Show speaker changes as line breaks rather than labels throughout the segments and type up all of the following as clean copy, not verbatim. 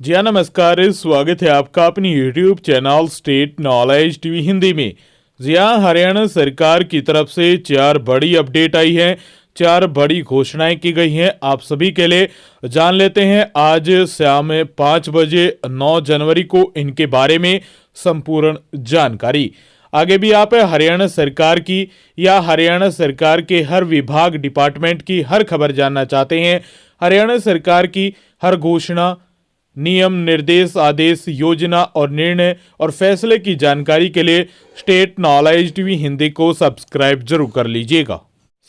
जी हाँ, नमस्कार। स्वागत है आपका अपनी YouTube channel state knowledge TV Hindi में। जी हाँ, हरियाणा सरकार की तरफ से 4 बड़ी अपडेट आई है, 4 बड़ी घोषणाएं की गई हैं। आप सभी के लिए जान लेते हैं आज शाम 5 बजे 9 जनवरी को इनके बारे में संपूर्ण जानकारी। आगे भी आप हरियाणा सरकार की या हरियाणा सरकार के हर विभाग डिपार्टमेंट की हर खबर जानना चाहते हैं, हरियाणा सरकार की हर घोषणा, नियम, निर्देश, आदेश, योजना और निर्णय और फैसले की जानकारी के लिए स्टेट नॉलेज टीवी हिंदी को सब्सक्राइब जरूर कर लीजिएगा।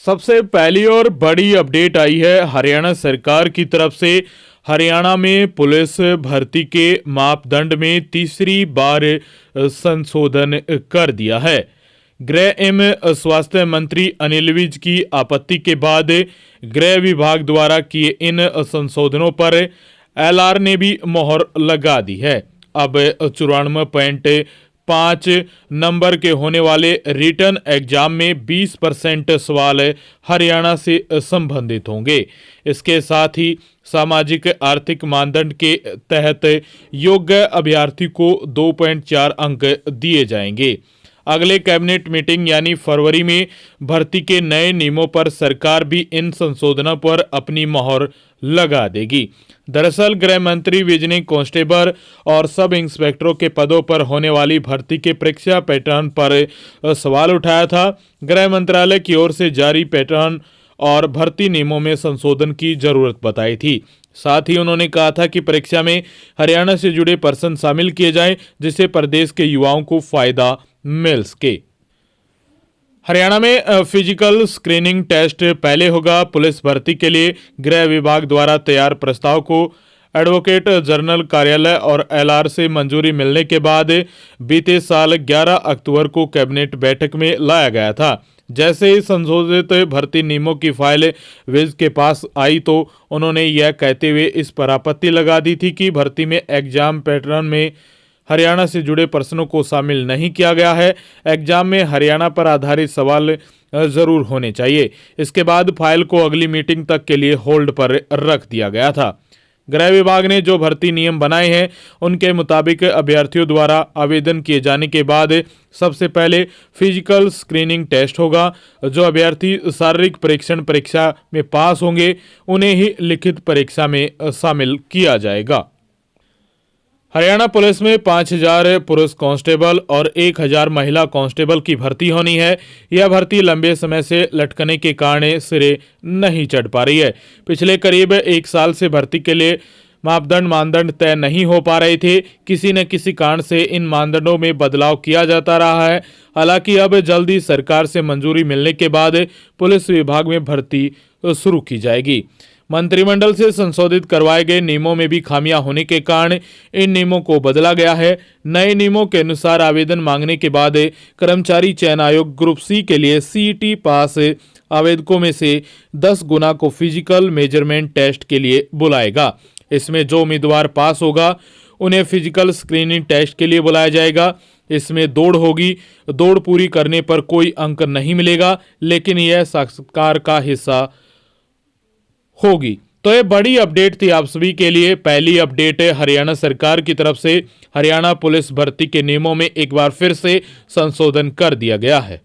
सबसे पहली और बड़ी अपडेट आई है हरियाणा सरकार की तरफ से। हरियाणा में पुलिस भर्ती के मापदंड में तीसरी बार संशोधन कर दिया है। गृह एवं स्वास्थ्य मंत्री अनिल विज की आपत्ति के बाद गृह विभाग द्वारा किए इन संशोधनों पर एलआर ने भी मोहर लगा दी है। अब 94.5 नंबर के होने वाले रिटर्न एग्जाम में 20% सवाल हरियाणा से संबंधित होंगे। इसके साथ ही सामाजिक आर्थिक मानदंड के तहत योग्य अभ्यर्थी को 2.4 अंक दिए जाएंगे। अगले कैबिनेट मीटिंग यानी फरवरी में भर्ती के नए नियमों पर सरकार भी इन संशोधनों पर अपनी मोहर लगा देगी। दरअसल गृह मंत्री विज ने कांस्टेबल और सब इंस्पेक्टरों के पदों पर होने वाली भर्ती के परीक्षा पैटर्न पर सवाल उठाया था। गृह मंत्रालय की ओर से जारी पैटर्न और भर्ती नियमों में संशोधन की जरूरत बताई थी। साथ ही उन्होंने कहा था कि परीक्षा में हरियाणा से जुड़े पर्सन शामिल किए जाएं, जिससे प्रदेश के युवाओं को फायदा मिल सके। हरियाणा में फिजिकल स्क्रीनिंग टेस्ट पहले होगा। पुलिस भर्ती के लिए गृह विभाग द्वारा तैयार प्रस्ताव को एडवोकेट जनरल कार्यालय और एलआर से मंजूरी मिलने के बाद बीते साल 11 अक्टूबर को कैबिनेट बैठक में लाया गया था। जैसे ही संशोधित भर्ती नियमों की फाइल विज के पास आई तो उन्होंने यह कहते हुए इस पर आपत्ति लगा दी थी कि भर्ती में एग्जाम पैटर्न में हरियाणा से जुड़े प्रश्नों को शामिल नहीं किया गया है। एग्जाम में हरियाणा पर आधारित सवाल जरूर होने चाहिए। इसके बाद फाइल को अगली मीटिंग तक के लिए होल्ड पर रख दिया गया था। गृह विभाग ने जो भर्ती नियम बनाए हैं उनके मुताबिक अभ्यर्थियों द्वारा आवेदन किए जाने के बाद सबसे पहले फिजिकल स्क्रीनिंग टेस्ट होगा। जो अभ्यर्थी शारीरिक परीक्षण परीक्षा में पास होंगे उन्हें ही लिखित परीक्षा में शामिल किया जाएगा। हरियाणा पुलिस में 5000 पुरुष कांस्टेबल और 1000 महिला कांस्टेबल की भर्ती होनी है। यह भर्ती लंबे समय से लटकने के कारण सिरे नहीं चढ़ पा रही है। पिछले करीब 1 साल से भर्ती के लिए मानदंड तय नहीं हो पा रहे थे। किसी न किसी कारण से इन मानदंडों में बदलाव किया जाता रहा है। हालांकि अब जल्दी सरकार से मंजूरी मिलने के बाद पुलिस विभाग में भर्ती शुरू की जाएगी। मंत्रिमंडल से संशोधित करवाए गए नियमों में भी खामियां होने के कारण इन नियमों को बदला गया है। नए नियमों के अनुसार आवेदन मांगने के बाद कर्मचारी चयन आयोग ग्रुप सी के लिए सीईटी पास आवेदकों में से 10 गुना को फिजिकल मेजरमेंट टेस्ट के लिए बुलाएगा। इसमें जो उम्मीदवार पास होगा उन्हें फिजिकल स्क्रीनिंग टेस्ट के लिए बुलाया जाएगा। इसमें दौड़ होगी। दौड़ पूरी करने पर कोई अंक नहीं मिलेगा, लेकिन यह साक्षात्कार का हिस्सा होगी। तो ये बड़ी अपडेट थी आप सभी के लिए। पहली अपडेट है हरियाणा सरकार की तरफ से हरियाणा पुलिस भर्ती के नियमों में एक बार फिर से संशोधन कर दिया गया है।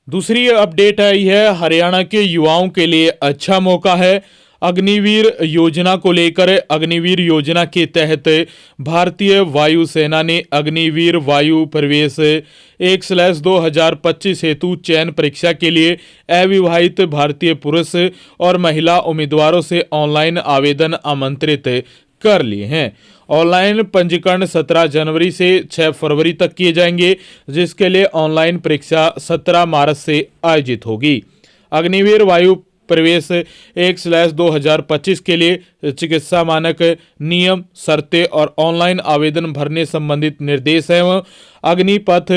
दूसरी अपडेट आई है हरियाणा के युवाओं के लिए अच्छा मौका है। अग्निवीर योजना को लेकर अग्निवीर योजना के तहत भारतीय वायुसेना ने अग्निवीर वायु प्रवेश 1/2025 हेतु चयन परीक्षा के लिए अविवाहित भारतीय पुरुष और महिला उम्मीदवारों से ऑनलाइन आवेदन आमंत्रित कर लिए हैं। ऑनलाइन पंजीकरण 17 जनवरी से 6 फरवरी तक किए जाएंगे, जिसके लिए ऑनलाइन परीक्षा 17 मार्च से आयोजित होगी। अग्निवीर वायु प्रवेश 1/2025 के लिए चिकित्सा मानक नियम, शर्तें और ऑनलाइन आवेदन भरने संबंधित निर्देश एवं अग्निपथ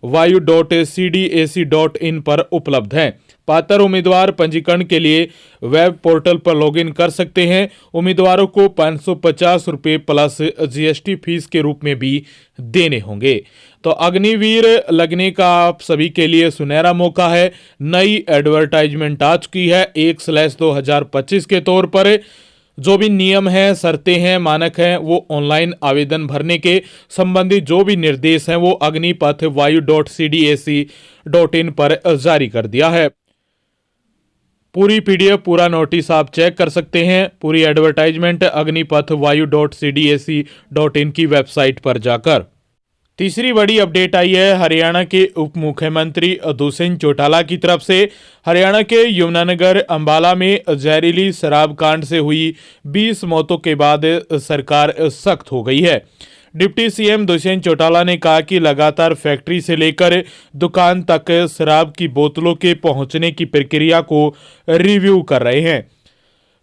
वायु.cdac.in पर उपलब्ध हैं। पात्र उम्मीदवार पंजीकरण के लिए वेब पोर्टल पर लॉगिन कर सकते हैं। उम्मीदवारों को 550 रुपये प्लस जीएसटी फीस के रूप में भी देने होंगे। तो अग्निवीर लगने का आप सभी के लिए सुनहरा मौका है। नई एडवर्टाइजमेंट आ चुकी है 1/2025 के तौर पर। जो भी नियम हैं, शर्तें हैं, मानक हैं, वो ऑनलाइन आवेदन भरने के संबंधी जो भी निर्देश हैं वो अग्निपथ वायु.cdac.in पर जारी कर दिया है। पूरी पीडीएफ, पूरा नोटिस आप चेक कर सकते हैं। पूरी एडवर्टाइजमेंट अग्निपथ वायु.cdac.in की वेबसाइट पर जाकर। तीसरी बड़ी अपडेट आई है हरियाणा के उप मुख्यमंत्री दुष्यंत चौटाला की तरफ से। हरियाणा के यमुनानगर अंबाला में जहरीली शराब कांड से हुई 20 मौतों के बाद सरकार सख्त हो गई है। डिप्टी सीएम दुष्यंत चौटाला ने कहा कि लगातार फैक्ट्री से लेकर दुकान तक शराब की बोतलों के पहुंचने की प्रक्रिया को रिव्यू कर रहे हैं।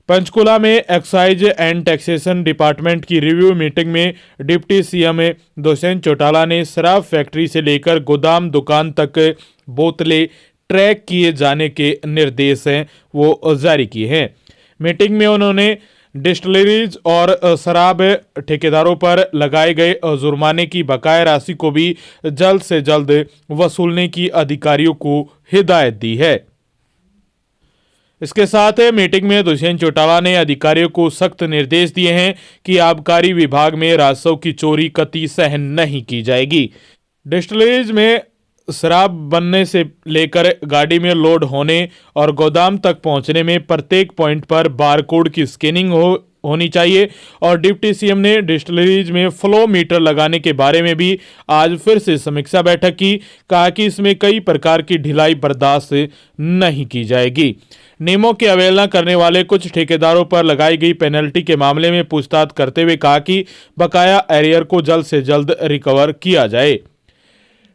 पंचकुला में एक्साइज एंड टैक्सेशन डिपार्टमेंट की रिव्यू मीटिंग में डिप्टी सीएम दुष्यंत चौटाला ने शराब फैक्ट्री से लेकर गोदाम दुकान तक बोतलें ट्रैक किए जाने के निर्देश हैं वो जारी किए हैं। मीटिंग में उन्होंने डिस्टिलरीज और शराब ठेकेदारों पर लगाए गए जुर्माने की बकाया राशि को भी जल्द से जल्द वसूलने की अधिकारियों को हिदायत दी है। इसके साथ मीटिंग में दुष्यंत चौटाला ने अधिकारियों को सख्त निर्देश दिए हैं कि आबकारी विभाग में राजस्व की चोरी कतई सहन नहीं की जाएगी। डिस्टिलरीज में शराब बनने से लेकर गाड़ी में लोड होने और गोदाम तक पहुंचने में प्रत्येक पॉइंट पर बारकोड की स्कैनिंग होनी चाहिए। और डिप्टी सीएम ने डिस्टिलरीज में फ्लो मीटर लगाने के बारे में भी आज फिर से समीक्षा बैठक की। कहा कि इसमें कई प्रकार की ढिलाई बर्दाश्त नहीं की जाएगी। नियमों की अवहेलना करने वाले कुछ ठेकेदारों पर लगाई गई पेनल्टी के मामले में पूछताछ करते हुए कहा कि बकाया एरियर को जल्द से जल्द रिकवर किया जाए।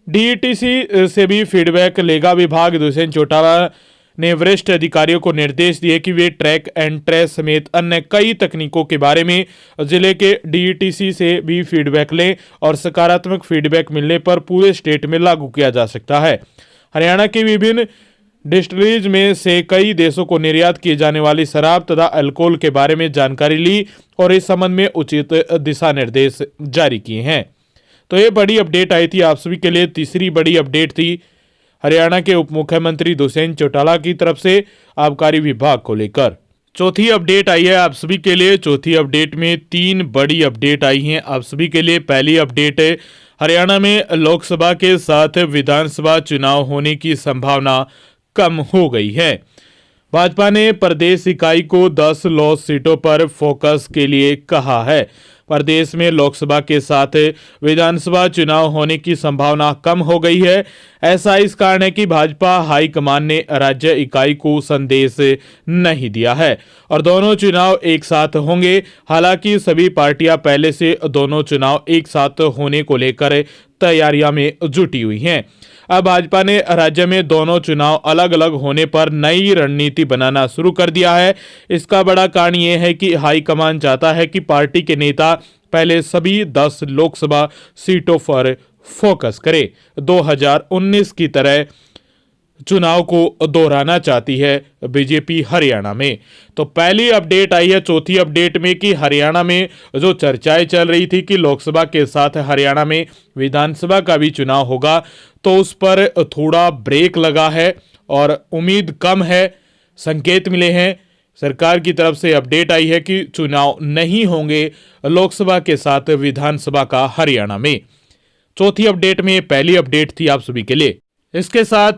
डीईटीसी से भी फीडबैक लेगा विभाग। दुष्यंत चौटाला ने वरिष्ठ अधिकारियों को निर्देश दिए कि वे ट्रैक एंड ट्रेस समेत अन्य कई तकनीकों के बारे में जिले के डीईटीसी से भी फीडबैक लें और सकारात्मक फीडबैक मिलने पर पूरे स्टेट में लागू किया जा सकता है। हरियाणा की विभिन्न डिस्टिलरीज में से कई देशों को निर्यात किए जाने वाली शराब तथा अल्कोहल के बारे में जानकारी ली और इस संबंध में उचित दिशा निर्देश जारी किए हैं। तो ये बड़ी अपडेट आई थी आप सभी के लिए। तीसरी बड़ी अपडेट थी हरियाणा के उप मुख्यमंत्री दुष्यंत चौटाला की तरफ से आबकारी विभाग को लेकर। चौथी अपडेट आई है आप सभी के लिए। चौथी अपडेट में 3 बड़ी अपडेट आई हैं आप सभी के लिए। पहली अपडेट है हरियाणा में लोकसभा के साथ विधानसभा चुनाव होने की संभावना कम हो गई है। भाजपा ने प्रदेश इकाई को 10 लॉस सीटों पर फोकस के लिए कहा है। प्रदेश में लोकसभा के साथ विधानसभा चुनाव होने की संभावना कम हो गई है। ऐसा इस कारण है कि भाजपा हाईकमान ने राज्य इकाई को संदेश नहीं दिया है और दोनों चुनाव एक साथ होंगे। हालांकि सभी पार्टियां पहले से दोनों चुनाव एक साथ होने को लेकर तैयारियां में जुटी हुई हैं। अब भाजपा ने राज्य में दोनों चुनाव अलग अलग होने पर नई रणनीति बनाना शुरू कर दिया है। इसका बड़ा कारण यह है कि हाईकमान चाहता है कि पार्टी के नेता पहले सभी 10 लोकसभा सीटों पर फोकस करें। 2019 की तरह चुनाव को दोहराना चाहती है बीजेपी हरियाणा में। तो पहली अपडेट आई है चौथी अपडेट में कि हरियाणा में जो चर्चाएं चल रही थी कि लोकसभा के साथ हरियाणा में विधानसभा का भी चुनाव होगा, तो उस पर थोड़ा ब्रेक लगा है और उम्मीद कम है। संकेत मिले हैं, सरकार की तरफ से अपडेट आई है कि चुनाव नहीं होंगे लोकसभा के साथ विधानसभा का हरियाणा में। चौथी अपडेट में पहली अपडेट थी आप सभी के लिए। इसके साथ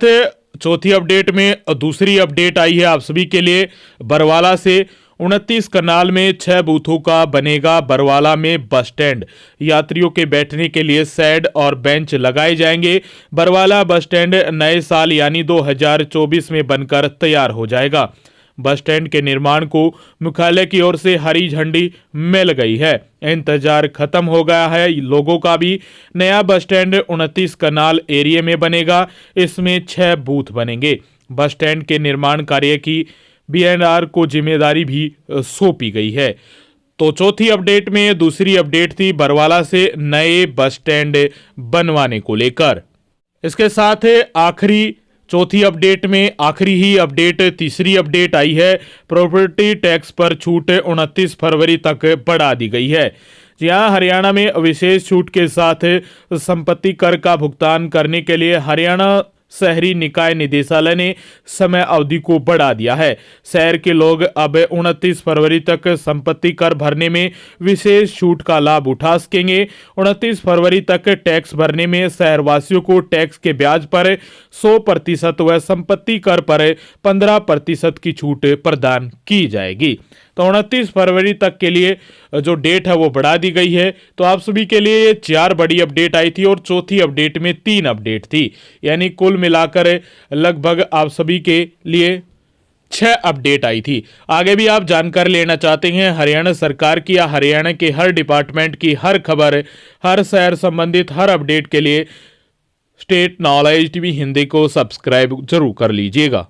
चौथी अपडेट में दूसरी अपडेट आई है आप सभी के लिए। बरवाला से 29 करनाल में 6 बूथों का बनेगा बरवाला में बस स्टैंड। यात्रियों के बैठने के लिए शेड और बेंच लगाए जाएंगे। बरवाला बस स्टैंड नए साल यानी 2024 में बनकर तैयार हो जाएगा। बस स्टैंड के निर्माण को मुख्यालय की ओर से हरी झंडी मिल गई है। इंतजार खत्म हो गया है लोगों का भी। नया बस स्टैंड 29 करनाल एरिया में बनेगा। इसमें 6 बूथ बनेंगे। बस स्टैंड के निर्माण कार्य की बीएनआर को जिम्मेदारी भी सौंपी गई है। तो चौथी अपडेट में दूसरी अपडेट थी बरवाला से नए बस स्टैंड बनवाने को लेकर। इसके साथ आखिरी चौथी अपडेट में आखिरी ही अपडेट तीसरी अपडेट आई है। प्रॉपर्टी टैक्स पर छूट 29 फरवरी तक बढ़ा दी गई है। जी हाँ, हरियाणा में विशेष छूट के साथ संपत्ति कर का भुगतान करने के लिए हरियाणा शहरी निकाय निदेशालय ने समय अवधि को बढ़ा दिया है। शहर के लोग अब 29 फरवरी तक संपत्ति कर भरने में विशेष छूट का लाभ उठा सकेंगे। 29 फरवरी तक टैक्स भरने में शहरवासियों को टैक्स के ब्याज पर 100% व संपत्ति कर पर 15% की छूट प्रदान की जाएगी। तो 29 फरवरी तक के लिए जो डेट है वो बढ़ा दी गई है। तो आप सभी के लिए ये 4 बड़ी अपडेट आई थी और चौथी अपडेट में 3 अपडेट थी, यानी कुल मिलाकर लगभग आप सभी के लिए 6 अपडेट आई थी। आगे भी आप जानकारी लेना चाहते हैं हरियाणा सरकार की या हरियाणा के हर डिपार्टमेंट की हर खबर, हर शहर संबंधित हर अपडेट के लिए स्टेट नॉलेज टीवी हिंदी को सब्सक्राइब जरूर कर लीजिएगा।